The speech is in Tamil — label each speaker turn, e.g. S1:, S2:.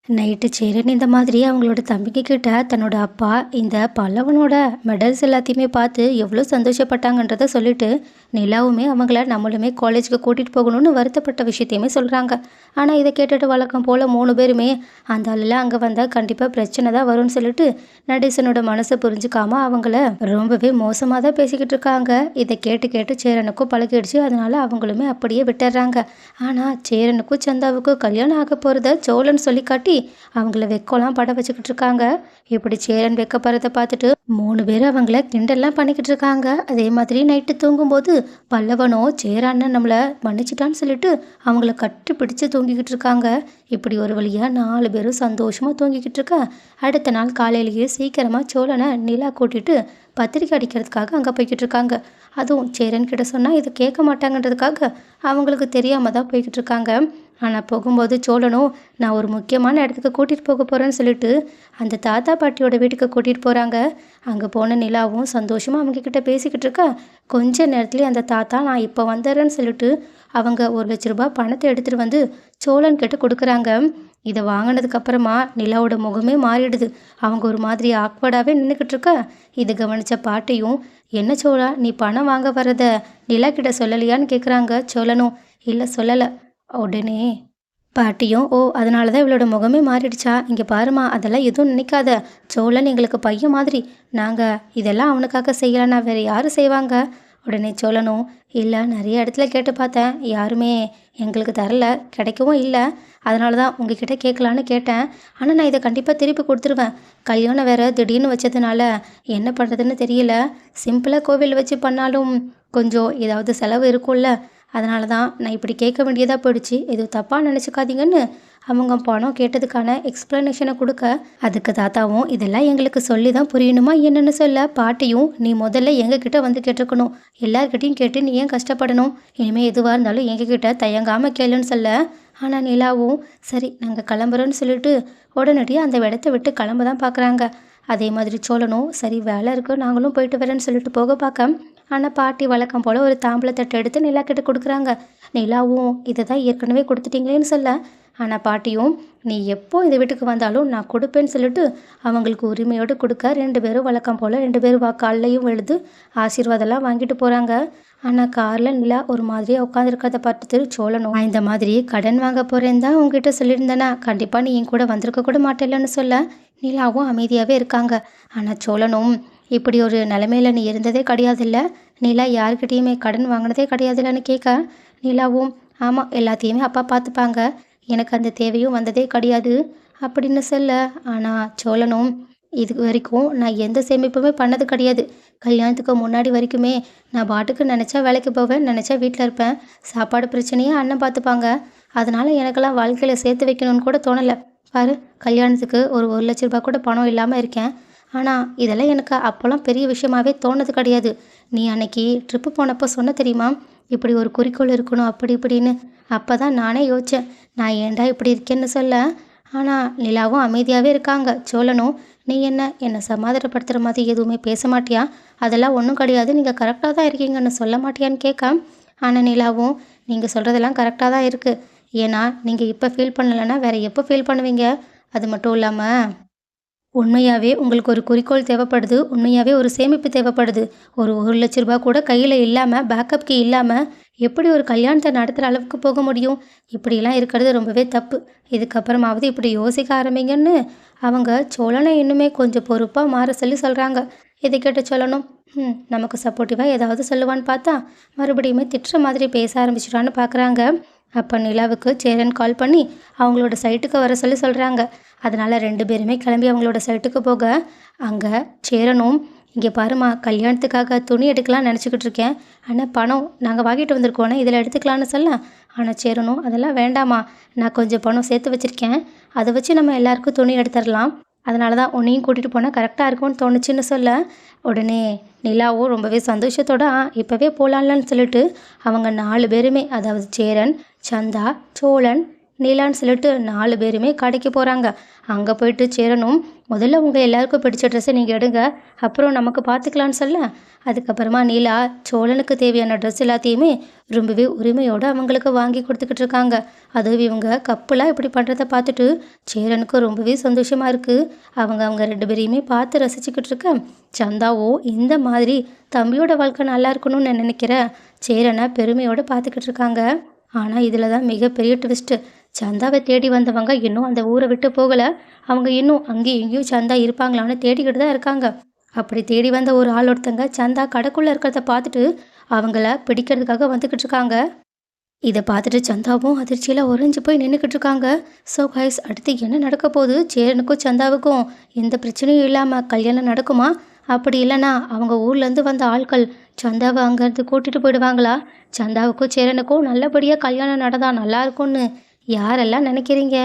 S1: நைட்டு சேரன் இந்த மாதிரி அவங்களோட தம்பிங்க கிட்ட தன்னோட அப்பா இந்த பல்லவனோட மெடல்ஸ் எல்லாத்தையுமே பார்த்து எவ்வளோ சந்தோஷப்பட்டாங்கன்றத சொல்லிட்டு நிலாவுமே அவங்கள நம்மளுமே காலேஜுக்கு கூட்டிகிட்டு போகணும்னு வருத்தப்பட்ட விஷயத்தையுமே சொல்கிறாங்க. ஆனால் இதை கேட்டுட்டு வழக்கம் போல் 3 பேருமே அந்த ஆளில் அங்கே வந்தால் கண்டிப்பாக பிரச்சனை தான் வரும்னு சொல்லிட்டு நடேசனோட மனசை புரிஞ்சுக்காம அவங்கள ரொம்பவே மோசமாக தான் பேசிக்கிட்டு இருக்காங்க. இதை கேட்டு கேட்டு சேரனுக்கும் பழகிடுச்சு. அதனால அவங்களுமே அப்படியே விட்டுடுறாங்க. ஆனால் சேரனுக்கும் சந்தாவுக்கும் கல்யாணம் ஆக போகிறத சோழன் சொல்லி காட்டி அவங்கள வெக்கம்லாம் பட வச்சுக்கிட்டு இருக்காங்க. இப்படி சேரன் வெக்கப்படுறத பார்த்துட்டு 3 பேரும் அவங்கள கிண்டல்லாம் பண்ணிக்கிட்டு இருக்காங்க. அதே மாதிரி நைட்டு தூங்கும்போது பல்லவனோ சேரான்னு நம்மளை மன்னிச்சிட்டான்னு சொல்லிட்டு அவங்கள கட்டி பிடிச்சு தூங்கிக்கிட்டு இருக்காங்க. இப்படி ஒரு வழியாக 4 பேரும் சந்தோஷமாக தூங்கிக்கிட்டு இருக்க அடுத்த நாள் காலையிலேயே சீக்கிரமாக சோழனை நிலா கூட்டிட்டு பத்திரிக்கை அடிக்கிறதுக்காக அங்கே போய்கிட்டு இருக்காங்க. அதுவும் சேரன் கிட்ட சொன்னால் இதை கேட்க மாட்டாங்கன்றதுக்காக அவங்களுக்கு தெரியாமல் தான் போய்கிட்டு இருக்காங்க. ஆனால் போகும்போது சோழனும் நான் ஒரு முக்கியமான இடத்துக்கு கூட்டிகிட்டு போக போகிறேன்னு சொல்லிட்டு அந்த தாத்தா பாட்டியோட வீட்டுக்கு கூட்டிகிட்டு போகிறாங்க. அங்கே போன நிலாவும் சந்தோஷமாக அவங்கக்கிட்ட பேசிக்கிட்டு இருக்கா. கொஞ்ச நேரத்துலேயே அந்த தாத்தா நான் இப்போ வந்துடுறேன்னு சொல்லிட்டு அவங்க 1,00,000 ரூபாய் பணத்தை எடுத்துகிட்டு வந்து சோழன் கிட்ட கொடுக்குறாங்க. இதை வாங்கினதுக்கப்புறமா நிலாவோட முகமே மாறிடுது. அவங்க ஒரு மாதிரி ஆக்வர்டாகவே நின்றுக்கிட்டு இருக்கா. இதை கவனித்த பாட்டியும் என்ன சோழா நீ பணம் வாங்க வர்றத நிலா கிட்ட சொல்லலையான்னு கேட்குறாங்க. சோழனும் இல்லை சொல்லலை. உடனே பாட்டியும் ஓ அதனால தான் இவளோட முகமே மாறிடுச்சா, இங்கே பாருமா அதெல்லாம் எதுவும் நினைக்காத. சோழன் எங்களுக்கு பையன் மாதிரி. நாங்கள் இதெல்லாம் அவனுக்காக செய்யலைன்னா வேறு யார் செய்வாங்க. உடனே சோழனும் இல்லை நிறைய இடத்துல கேட்டு பார்த்தேன், யாருமே எங்களுக்கு தரல, கிடைக்கவும் இல்லை. அதனால தான் உங்ககிட்ட கேட்கலான்னு கேட்டேன். ஆனால் நான் இதை கண்டிப்பாக திருப்பி கொடுத்துருவேன். கல்யாணம் வேறு திடீர்னு வச்சதுனால என்ன பண்ணுறதுன்னு தெரியல. சிம்பிளாக கோவில் வச்சு பண்ணாலும் கொஞ்சம் ஏதாவது செலவு இருக்கும்ல. அதனால தான் நான் இப்படி கேட்க வேண்டியதாக போயிடுச்சு. எதுவும் தப்பாக நினச்சிக்காதீங்கன்னு அவங்க பணம் கேட்டதுக்கான எக்ஸ்ப்ளனேஷனை கொடுக்க அதுக்கு தாத்தாவும் இதெல்லாம் எங்களுக்கு சொல்லி தான் புரியணுமா என்னென்னு சொல்ல பாட்டியும் நீ முதல்ல எங்ககிட்ட வந்து கேட்டிருக்கணும். எல்லார்கிட்டையும் கேட்டு நீ ஏன் கஷ்டப்படணும். இனிமேல் எதுவாக இருந்தாலும் எங்ககிட்ட தயங்காமல் கேளுன்னு சொல்ல. ஆனால் நிலாவும் சரி நாங்கள் கிளம்புறோன்னு சொல்லிட்டு உடனடியாக அந்த இடத்த விட்டு கிளம்ப தான் பார்க்குறாங்க. அதே மாதிரி சோழனும் சரி வேலை இருக்குது நாங்களும் போயிட்டு வரேன்னு சொல்லிட்டு போக பார்க்க ஆனால் பாட்டி வழக்கம் போல் ஒரு தாம்பூலத்தட்டை எடுத்து நிலா கிட்ட கொடுக்குறாங்க. நிலாவும் இதை தான் ஏற்கனவே கொடுத்துட்டீங்களேன்னு சொல்ல. ஆனால் பாட்டியும் நீ எப்போ இந்த வீட்டுக்கு வந்தாலும் நான் கொடுப்பேன்னு சொல்லிட்டு அவங்களுக்கு உரிமையோடு கொடுக்க 2 பேரும் வழக்கம் போல் 2 பேரும் காலையும் எழுது ஆசீர்வாதம்லாம் வாங்கிட்டு போகிறாங்க. ஆனால் காரில் நிலா ஒரு மாதிரியாக உட்காந்துருக்கிறத பார்த்துட்டு சோழனும் நான் இந்த மாதிரி கடன் வாங்க போகிறேன் தான் உங்ககிட்ட சொல்லியிருந்தேனா கண்டிப்பாக நீ என் கூட வந்திருக்க கூட மாட்டேலன்னு சொல்ல நிலாவும் அமைதியாகவே இருக்காங்க. ஆனால் சோழனும் இப்படி ஒரு நிலைமையில நீ இருந்ததே கிடையாதுல்ல, நிலா யார்கிட்டையுமே கடன் வாங்கினதே கிடையாதுல்லன்னு கேட்க நிலாவும் ஆமாம் எல்லாத்தையுமே அப்பா பார்த்துப்பாங்க, எனக்கு அந்த தேவையும் வந்ததே கிடையாது அப்படின்னு சொல்ல. ஆனால் சோழனும் இது வரைக்கும் நான் எந்த சேமிப்புமே பண்ணது கிடையாது. கல்யாணத்துக்கு முன்னாடி வரைக்குமே நான் பாட்டுக்கு நினச்சா வேலைக்கு போவேன், நினச்சா வீட்டில் இருப்பேன். சாப்பாடு பிரச்சனையே அண்ணன் பார்த்துப்பாங்க. அதனால் எனக்கெல்லாம் வாழ்க்கையில் சேர்த்து வைக்கணும்னு கூட தோணலை. பாரு கல்யாணத்துக்கு ஒரு 1,00,000 ரூபாய் கூட பணம் இல்லாமல் இருக்கேன். ஆனால் இதெல்லாம் எனக்கு அப்போல்லாம் பெரிய விஷயமாவே தோணுது கிடையாது. நீ அன்னைக்கு ட்ரிப்பு போனப்போ சொன்ன தெரியுமா இப்படி ஒரு குறிக்கோள் இருக்கணும் அப்படி இப்படின்னு. அப்போ தான் நானே யோசித்தேன் நான் ஏன்டா இப்படி இருக்கேன்னு சொல்ல. ஆனால் நிலாவும் அமைதியாகவே இருக்காங்க. சோழனும் நீ என்னை சமாதானப்படுத்துகிற மாதிரி எதுவுமே பேச மாட்டியா, அதெல்லாம் ஒன்றும் கிடையாது நீங்கள் கரெக்டாக தான் இருக்கீங்கன்னு சொல்ல மாட்டியான்னு கேட்க. ஆனால் நிலாவும் நீங்கள் சொல்கிறதெல்லாம் கரெக்டாக தான் இருக்குது. ஏன்னா நீங்கள் இப்போ ஃபீல் பண்ணலைன்னா வேறு எப்போ ஃபீல் பண்ணுவீங்க. அது மட்டும் இல்லாமல் உண்மையாகவே உங்களுக்கு ஒரு குறிக்கோள் தேவைப்படுது, உண்மையாகவே ஒரு சேமிப்பு தேவைப்படுது. ஒரு 1,00,000 ரூபாய் கூட கையில் இல்லாமல் பேக்கப்க்கு இல்லாமல் எப்படி ஒரு கல்யாணத்தை நடத்துகிற அளவுக்கு போக முடியும். இப்படிலாம் இருக்கிறது ரொம்பவே தப்பு. இதுக்கப்புறமாவது இப்படி யோசிக்க ஆரம்பிங்கன்னு அவங்க சோழனை இன்னுமே கொஞ்சம் பொறுப்பாக மாற சொல்லி சொல்கிறாங்க. இதை கேட்ட சோழனும் நமக்கு சப்போர்ட்டிவாக ஏதாவது சொல்லுவான்னு பார்த்தா மறுபடியுமே திட்டுற மாதிரி பேச ஆரம்பிச்சிட்டான்னு பார்க்குறாங்க. அப்போ நிலாவுக்கு சேரன் கால் பண்ணி அவங்களோட சைட்டுக்கு வர சொல்லி சொல்கிறாங்க. அதனால் 2 பேருமே கிளம்பி அவங்களோட சைட்டுக்கு போக அங்கே சேரனும் இங்கே பாருமா கல்யாணத்துக்காக துணி எடுக்கலாம்னு நினச்சிக்கிட்டு இருக்கேன், ஆனால் பணம் நாங்கள் வாங்கிட்டு வந்திருக்கோன்னே இதில் எடுத்துக்கலான்னு சொல்ல. ஆனால் சேரனும் அதெல்லாம் வேண்டாமா, நான் கொஞ்சம் பணம் சேர்த்து வச்சுருக்கேன், அதை வச்சு நம்ம எல்லாருக்கும் துணி எடுத்துடலாம், அதனால தான் உன்னையும் கூட்டிகிட்டு போனால் கரெக்டாக இருக்கும்னு தோணுச்சுன்னு சொல்ல. உடனே நிலாவும் ரொம்பவே சந்தோஷத்தோட இப்போவே போகலான்னு சொல்லிட்டு அவங்க 4 பேருமே அதாவது சேரன், சந்தா, சோழன், நீலான்னு சொல்லிட்டு 4 பேருமே கடைக்கு போகிறாங்க. அங்கே போயிட்டு சேரனும், முதல்ல உங்கள் எல்லாருக்கும் பிடிச்ச ட்ரெஸ்ஸை நீங்கள் எடுங்க, அப்புறம் நமக்கு பார்த்துக்கலான்னு சொல்ல, அதுக்கப்புறமா நீலா சோழனுக்கு தேவையான ட்ரெஸ் எல்லாத்தையுமே ரொம்பவே உரிமையோடு அவங்களுக்கு வாங்கி கொடுத்துக்கிட்டு இருக்காங்க. அதுவும் இவங்க கப்பலாக இப்படி பண்ணுறத பார்த்துட்டு சேரனுக்கு ரொம்பவே சந்தோஷமாக இருக்குது. அவங்க 2 பேரையுமே பார்த்து ரசிச்சுக்கிட்டு இருக்க சந்தாவோ இந்த மாதிரி தம்பியோட வாழ்க்கை நல்லா இருக்கணும்னு நான் நினைக்கிறேன் சேரனை பெருமையோடு பார்த்துக்கிட்டு இருக்காங்க. ஆனால் இதில் தான் மிகப்பெரிய ட்விஸ்ட்டு. சந்தாவை தேடி வந்தவங்க இன்னும் அந்த ஊரை விட்டு போகலை. அவங்க இன்னும் அங்கேயும் இங்கேயும் சந்தா இருப்பாங்களான்னு தேடிக்கிட்டு தான் இருக்காங்க. அப்படி தேடி வந்த ஒரு ஆள் ஒருத்தங்க சந்தா கடைக்குள்ளே இருக்கிறத பார்த்துட்டு அவங்கள பிடிக்கிறதுக்காக வந்துக்கிட்டு இருக்காங்க. இதை பார்த்துட்டு சந்தாவும் அதிர்ச்சியில் உறைஞ்சி போய் நின்றுக்கிட்டு இருக்காங்க. ஸோ கைஸ், அடுத்து என்ன நடக்க போகுது? சேரனுக்கும் சந்தாவுக்கும் எந்த பிரச்சனையும் இல்லாமல் கல்யாணம் நடக்குமா? அப்படி இல்லைன்னா அவங்க ஊர்லேருந்து வந்த ஆட்கள் சந்தாவை அங்கேருந்து கூட்டிகிட்டு போயிடுவாங்களா? சந்தாவுக்கும் சேரனுக்கும் நல்லபடியாக கல்யாணம் நடந்தால் நல்லா இருக்கும்னு யாரெல்லாம் நினைக்கிறீங்க?